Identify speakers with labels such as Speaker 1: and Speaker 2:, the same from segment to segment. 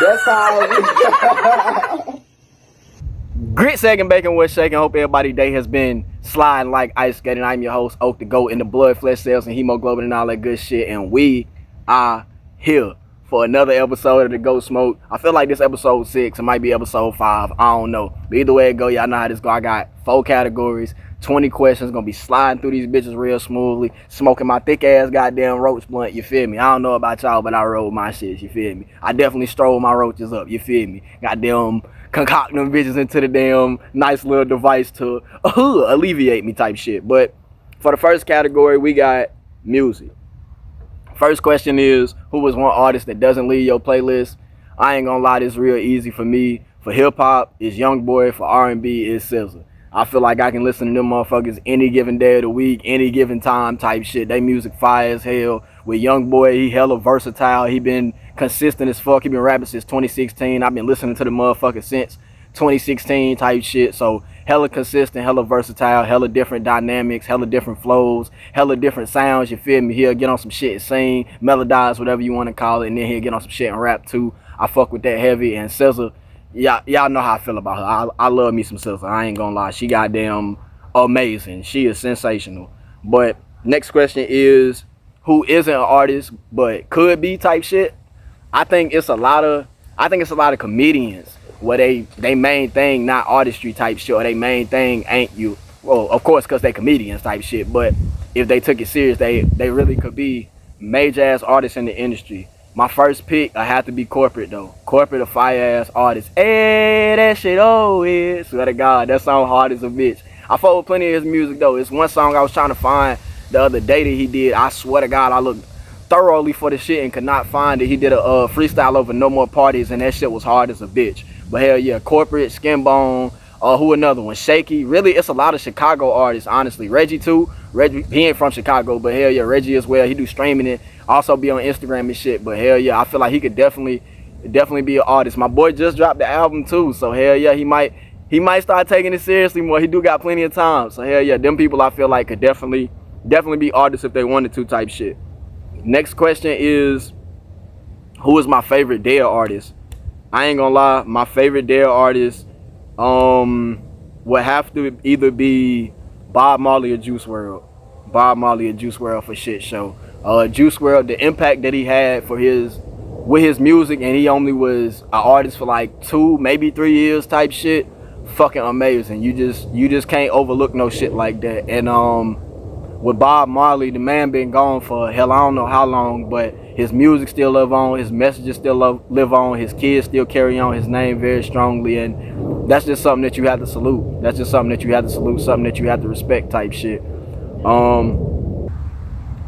Speaker 1: That's how. Grit second bacon was shaking. Hope everybody's day has been sliding like ice skating. I'm your host, Oak the Goat, in the blood, flesh cells, and hemoglobin and all that good shit. And we are here for another episode of the Goat Smoke. I feel like this episode 6. It might be episode 5. I don't know. But either way it go, y'all know how this go. I got 4 categories, 20 questions. Gonna be sliding through these bitches real smoothly. Smoking my thick ass goddamn roach blunt. You feel me? I don't know about y'all, but I roll my shit. You feel me? I definitely stroll my roaches up. You feel me? Goddamn concoct them bitches into the damn nice little device to alleviate me type shit. But for the first category, we got music. First question is, who is one artist that doesn't leave your playlist? I ain't gonna lie, this real easy for me. For hip-hop, it's Youngboy. For R&B, it's SZN. I feel like I can listen to them motherfuckers any given day of the week, any given time type shit. They music fire as hell. With Youngboy, he hella versatile. He been consistent as fuck. He been rapping since 2016. I've been listening to the motherfucker since 2016 type shit. So hella consistent, hella versatile, hella different dynamics, hella different flows, hella different sounds. You feel me? He'll get on some shit and sing, melodize, whatever you want to call it, and then he'll get on some shit and rap too. I fuck with that heavy. And SZN, y'all know how I feel about her. I love me some SZN. I ain't gonna lie. She goddamn amazing. She is sensational. But next question is, who isn't an artist but could be type shit? I think it's a lot of comedians where they main thing not artistry type shit, or they main thing ain't you. Well, of course, because they comedians type shit, but if they took it serious, they really could be major ass artists in the industry. My first pick, I have to be Corporate though. Corporate, a fire ass artist. Hey, that shit always. Swear to God, that song hard as a bitch. I fuck with plenty of his music though. It's one song I was trying to find the other day that he did. I swear to God, I looked thoroughly for the shit and could not find it. He did a freestyle over No More Parties, and that shit was hard as a bitch. But hell yeah, Corporate, Skinbone, who another one? Shaky. Really, it's a lot of Chicago artists, honestly. Reggie too. Reggie, he ain't from Chicago, but hell yeah, Reggie as well. He do streaming it, also be on Instagram and shit. But hell yeah, I feel like he could definitely be an artist. My boy just dropped the album too, so hell yeah, he might start taking it seriously more. He do got plenty of time, so hell yeah, them people I feel like could definitely be artists if they wanted to type shit. Next question is, who is my favorite dead artist? I ain't gonna lie, my favorite dead artist would have to either be Bob Marley or Juice WRLD. Bob Marley or Juice WRLD for shit show. Juice WRLD, the impact that he had with his music, and he only was an artist for like 2, maybe 3 years type shit. Fucking amazing. You just can't overlook no shit like that. And with Bob Marley, the man been gone for hell, I don't know how long, but his music still live on, his messages still live on, his kids still carry on his name very strongly, and that's just something that you have to salute. That's just something that you have to salute, something that you have to respect type shit.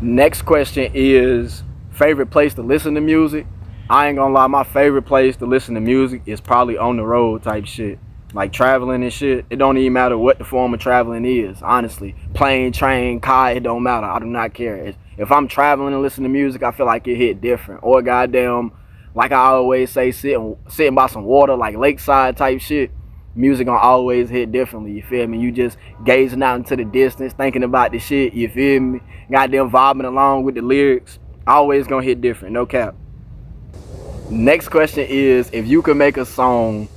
Speaker 1: Next question is, favorite place to listen to music? I ain't gonna lie, my favorite place to listen to music is probably on the road type shit. Like traveling and shit, it don't even matter what the form of traveling is, honestly. Plane, train, car, it don't matter. I do not care. If I'm traveling and listening to music, I feel like it hit different. Or goddamn, like I always say, sitting by some water, like lakeside type shit, music gonna always hit differently, you feel me? You just gazing out into the distance, thinking about the shit, you feel me? Goddamn vibing along with the lyrics, always gonna hit different, no cap. Next question is, if you could make a song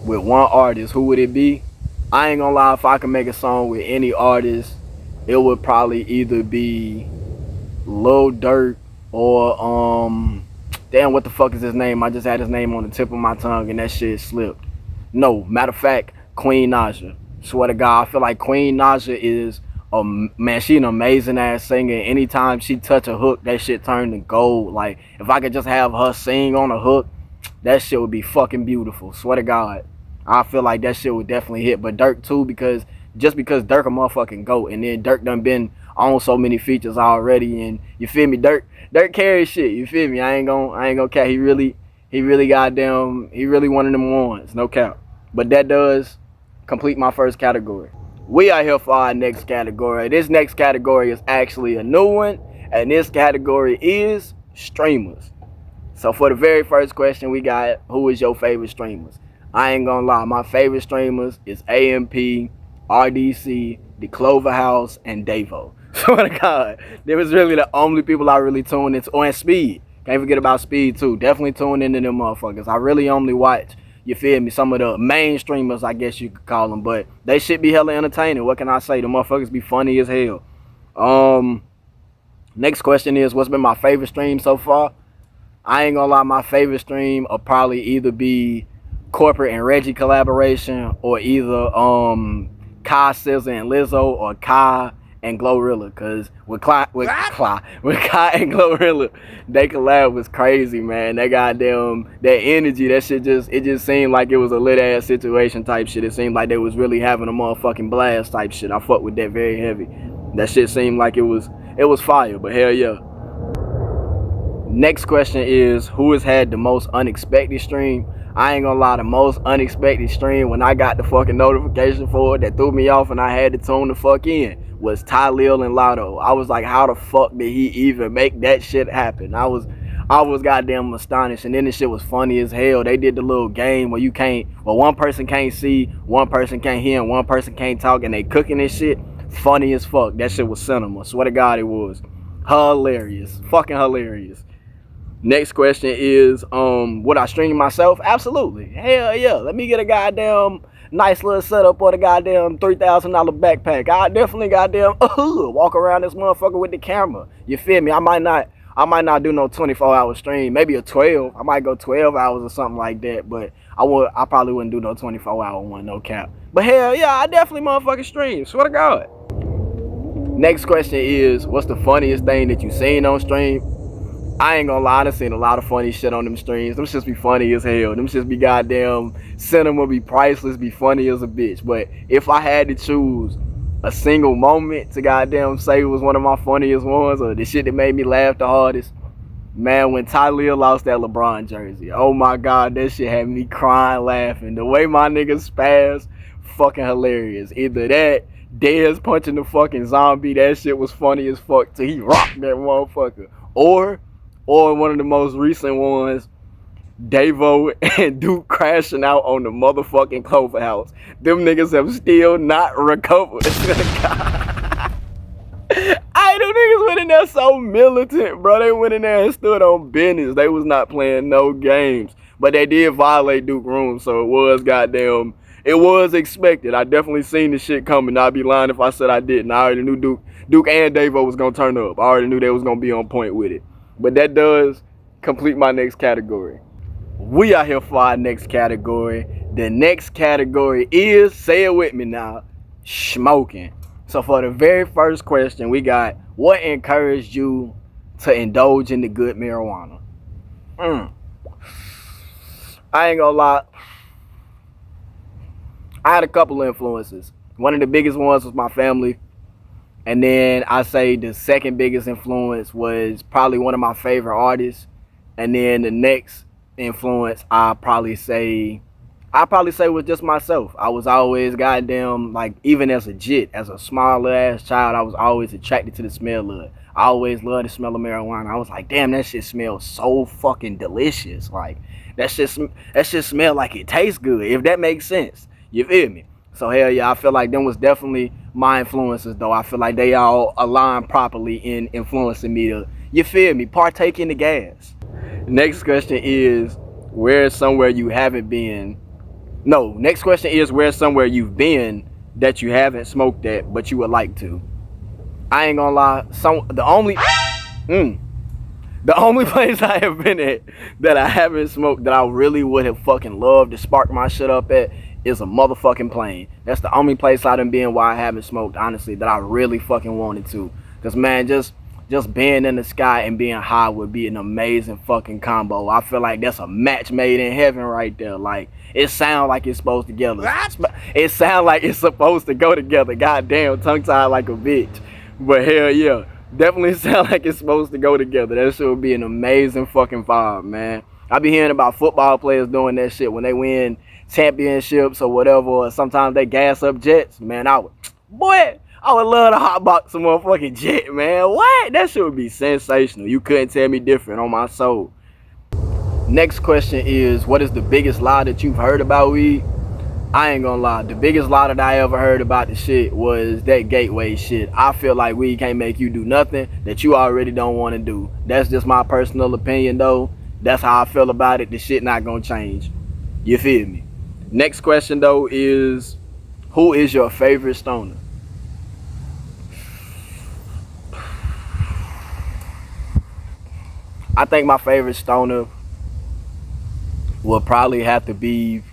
Speaker 1: with one artist, who would it be? I ain't gonna lie, if I could make a song with any artist, it would probably either be Lil Durk or damn, what the fuck is his name? I just had his name on the tip of my tongue and that shit slipped. No, matter of fact, Queen Naija. Swear to God, I feel like Queen Naija is man, she an amazing ass singer. Anytime she touch a hook, that shit turn to gold. Like, if I could just have her sing on a hook, that shit would be fucking beautiful. Swear to God, I feel like that shit would definitely hit. But Durk too, because Durk a motherfucking GOAT, and then Durk done been on so many features already, and you feel me, Durk carries shit, you feel me? I ain't gonna cap. He really goddamn, he really one of them ones, no cap. But that does complete my first category. We are here for our next category. This next category is actually a new one, and this category is streamers. So for the very first question, we got, who is your favorite streamers? I ain't gonna lie, my favorite streamers is AMP, RDC, The Clover House, and Davo. Swear to God, they was really the only people I really tuned into. Oh, and Speed. Can't forget about Speed too. Definitely tune into them motherfuckers. I really only watch, you feel me, some of the main streamers, I guess you could call them, but they should be hella entertaining. What can I say? The motherfuckers be funny as hell. Next question is, what's been my favorite stream so far? I ain't gonna lie, my favorite stream will probably either be Corporate and Reggie collaboration, or either Kai, SZN and Lizzo, or Kai and Glorilla. Cause with Kai and Glorilla, they collab was crazy, man. They goddamn, that energy, that shit it just seemed like it was a lit ass situation type shit. It seemed like they was really having a motherfucking blast type shit. I fuck with that very heavy. That shit seemed like it was fire, but hell yeah. Next question is, who has had the most unexpected stream? I ain't gonna lie, the most unexpected stream when I got the fucking notification for it that threw me off and I had to tune the fuck in was Ty Lil and Lotto. I was like, how the fuck did he even make that shit happen? I was goddamn astonished, and then this shit was funny as hell. They did the little game where one person can't see, one person can't hear, and one person can't talk, and they cooking this shit. Funny as fuck. That shit was cinema. Swear to God it was. Hilarious. Fucking hilarious. Next question is, would I stream myself? Absolutely. Hell yeah. Let me get a goddamn nice little setup or the goddamn $3,000 backpack. I definitely goddamn walk around this motherfucker with the camera. You feel me? I might not do no 24-hour stream. Maybe a 12. I might go 12 hours or something like that. But I probably wouldn't do no 24-hour one, no cap. But hell yeah, I definitely motherfucking stream. Swear to God. Next question is, what's the funniest thing that you seen on stream? I ain't gonna lie, I done seen a lot of funny shit on them streams. Them shits be funny as hell. Them shits be goddamn cinema, be priceless, be funny as a bitch. But if I had to choose a single moment to goddamn say it was one of my funniest ones, or the shit that made me laugh the hardest, man, when Ty Lil lost that LeBron jersey. Oh my God, that shit had me crying laughing. The way my niggas spazzed, fucking hilarious. Either that, Dez punching the fucking zombie, that shit was funny as fuck till he rocked that motherfucker. Or one of the most recent ones, Davo and Duke crashing out on the motherfucking Clover House. Them niggas have still not recovered. Them niggas went in there so militant, bro. They went in there and stood on business. They was not playing no games. But they did violate Duke room, so it was expected. I definitely seen the shit coming. I'd be lying if I said I didn't. I already knew Duke and Davo was gonna turn up. I already knew they was gonna be on point with it. But that does complete my next category. We are here for our next category. The next category is, say it with me now, smoking. So for the very first question, we got, what encouraged you to indulge in the good marijuana? I ain't gonna lie, I had a couple of influences. One of the biggest ones was my family. And then I say the second biggest influence was probably one of my favorite artists. And then the next influence I probably say was just myself. I was always goddamn, like, even as a small little ass child, I was always attracted to the smell of it. I always loved the smell of marijuana. I was like, damn, that shit smells so fucking delicious. Like, that shit smell like it tastes good, if that makes sense. You feel me? So hell yeah, I feel like them was definitely my influences, though. I feel like they all align properly in influencing me to, you feel me, partake in the gas. Next question is, where's somewhere you haven't been? No, next question is, where's somewhere you've been that you haven't smoked at but you would like to? I ain't gonna lie, the only place I have been at that I haven't smoked that I really would have fucking loved to spark my shit up at is a motherfucking plane. That's the only place I done been where I haven't smoked, honestly, that I really fucking wanted to. Cause man, just being in the sky and being high would be an amazing fucking combo. I feel like that's a match made in heaven right there. Like, it sound like it's supposed to go together. It sound like it's supposed to go together. Goddamn, tongue tied like a bitch. But hell yeah, definitely sound like it's supposed to go together. That shit would be an amazing fucking vibe, man. I be hearing about football players doing that shit when they win championships or whatever, or sometimes they gas up jets. Man, I would love to hotbox some motherfucking jet, man. What? That shit would be sensational. You couldn't tell me different, on my soul. Next question is, what is the biggest lie that you've heard about weed? I ain't gonna lie, the biggest lie that I ever heard about the shit was that gateway shit. I feel like weed can't make you do nothing that you already don't want to do. That's just my personal opinion though. That's how I feel about it. The shit not gonna change. You feel me? Next question though is, who is your favorite stoner? I think my favorite stoner would probably have to be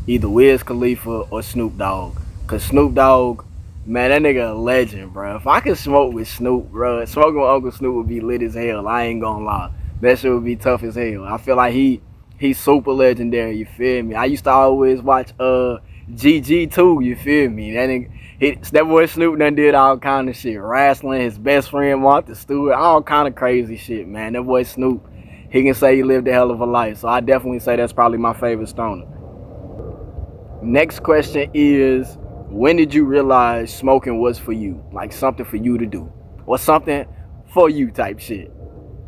Speaker 1: either Wiz Khalifa or Snoop Dogg. Cause Snoop Dogg, man, that nigga a legend, bro. If I could smoke with Snoop, bro, smoking with Uncle Snoop would be lit as hell. I ain't gonna lie. That shit would be tough as hell. I feel like he's super legendary, you feel me? I used to always watch GG too, you feel me? That boy Snoop done did all kind of shit. Wrestling, his best friend Martha Stewart, all kind of crazy shit, man. That boy Snoop, he can say he lived a hell of a life. So I definitely say that's probably my favorite stoner. Next question is, when did you realize smoking was for you? Like something for you to do. Or something for you type shit.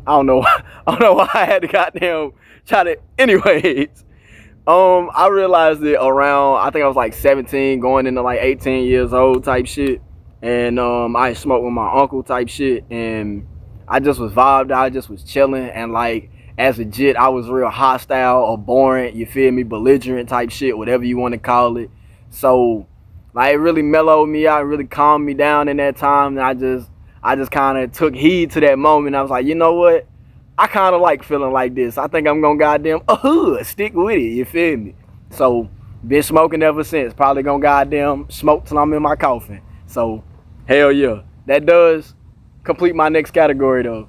Speaker 1: I don't know why, I don't know why I had to goddamn try to. Anyways, I realized it around, I think I was like 17, going into like 18 years old type shit. And I smoked with my uncle type shit. And I just was vibed out, I just was chilling. And like, as a jit, I was real hostile or boring, you feel me, belligerent type shit, whatever you want to call it. So, like, it really mellowed me out, really calmed me down in that time. And I just kind of took heed to that moment. I was like, you know what? I kind of like feeling like this. I think I'm going to goddamn stick with it, you feel me? So, been smoking ever since. Probably going to goddamn smoke till I'm in my coffin. So, hell yeah. That does complete my next category, though.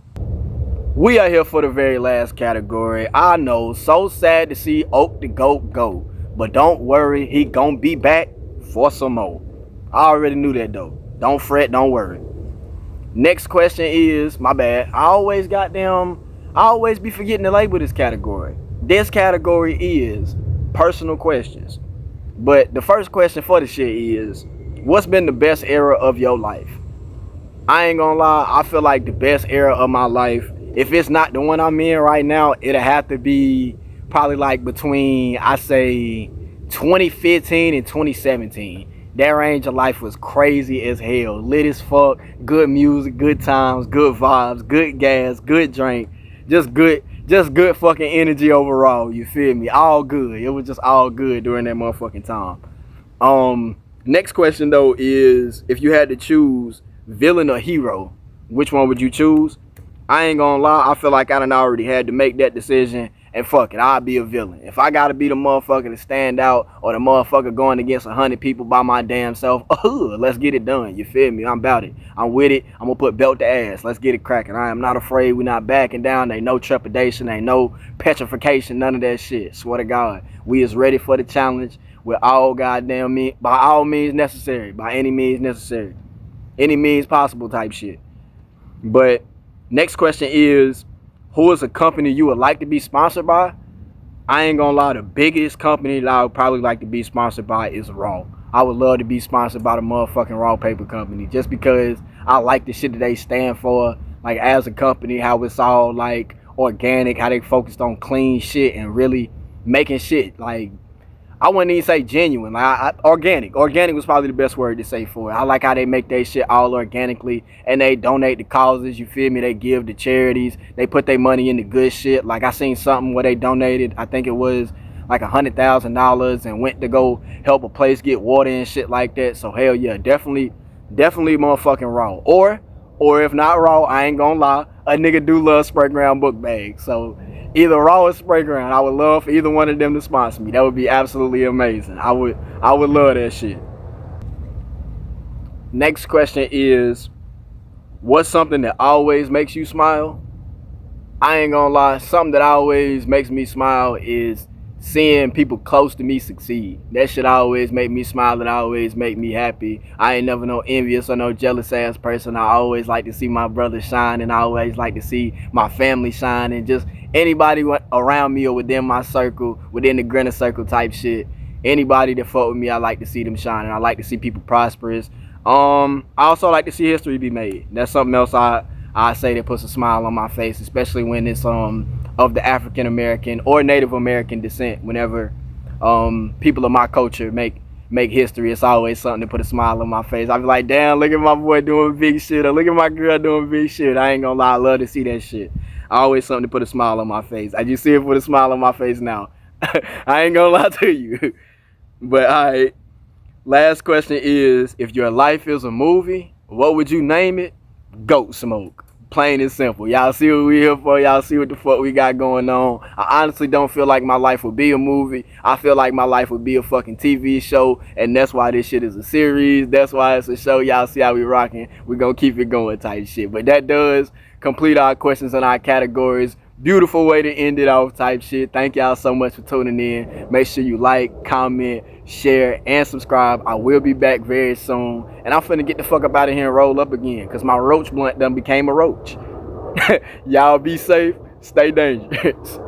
Speaker 1: We are here for the very last category. I know, so sad to see Oak the Goat go. But don't worry, he gonna be back for some more. I already knew that though. Don't fret, don't worry. Next question is, my bad, I always be forgetting to label this category. This category is personal questions. But the first question for the shit is, what's been the best era of your life? I ain't gonna lie, I feel like the best era of my life, if it's not the one I'm in right now, it'll have to be probably like between, I say, 2015 and 2017. That range of life was crazy as hell. Lit as fuck, good music, good times, good vibes, good gas, good drink. Just good fucking energy overall, you feel me? All good. It was just all good during that motherfucking time. Next question though is, if you had to choose villain or hero, which one would you choose? I ain't gonna lie, I feel like I done already had to make that decision, and fuck it, I'll be a villain. If I gotta be the motherfucker to stand out, or the motherfucker going against 100 people by my damn self, let's get it done, you feel me? I'm about it. I'm with it. I'm gonna put belt to ass. Let's get it cracking. I am not afraid. We're not backing down. Ain't no trepidation. Ain't no petrification. None of that shit. Swear to God. We is ready for the challenge with all goddamn means, by all means necessary. By any means necessary. Any means possible type shit. But next question is, who is a company you would like to be sponsored by? I ain't gonna lie, the biggest company that I would probably like to be sponsored by is Raw. I would love to be sponsored by the motherfucking Raw Paper Company, just because I like the shit that they stand for. Like, as a company, how it's all like organic, how they focused on clean shit and really making shit like, I wouldn't even say genuine, like organic. Organic was probably the best word to say for it. I like how they make their shit all organically, and they donate to causes, you feel me? They give to charities. They put their money into good shit. Like, I seen something where they donated, I think it was like $100,000, and went to go help a place get water and shit like that. So hell yeah, definitely motherfucking Raw. Or if not Raw, I ain't gonna lie, a nigga do love spray ground book bags. So either Raw or spray ground, I would love for either one of them to sponsor me. That would be absolutely amazing. I would love that shit. Next question is, what's something that always makes you smile? I ain't gonna lie, something that always makes me smile is seeing people close to me succeed. That shit always make me smile and always make me happy. I ain't never no envious or no jealous ass person. I always like to see my brother shine, and I always like to see my family shine, and just anybody around me or within my circle, within the Grinner circle type shit. Anybody that fuck with me, I like to see them shine, and I like to see people prosperous. I also like to see history be made. That's something else I say that puts a smile on my face, especially when it's of the African American or Native American descent. Whenever people of my culture make history, it's always something to put a smile on my face. I be like, damn, look at my boy doing big shit, or look at my girl doing big shit. I ain't gonna lie, I love to see that shit. Always something to put a smile on my face. I just see it put a smile on my face now. I ain't gonna lie to you. But alright, last question is, if your life is a movie, what would you name it? Goat Smoke. Plain and simple. Y'all see what we here for. Y'all see what the fuck we got going on. I honestly don't feel like my life would be a movie. I feel like my life would be a fucking TV show, and that's why this shit is a series. That's why it's a show. Y'all see how we rocking. We gonna keep it going type shit. But that does complete our questions and our categories. Beautiful way to end it off type shit. Thank y'all so much for tuning in. Make sure you like, comment, share, and subscribe. I will be back very soon. And I'm finna get the fuck up out of here and roll up again, because my roach blunt done became a roach. Y'all be safe. Stay dangerous.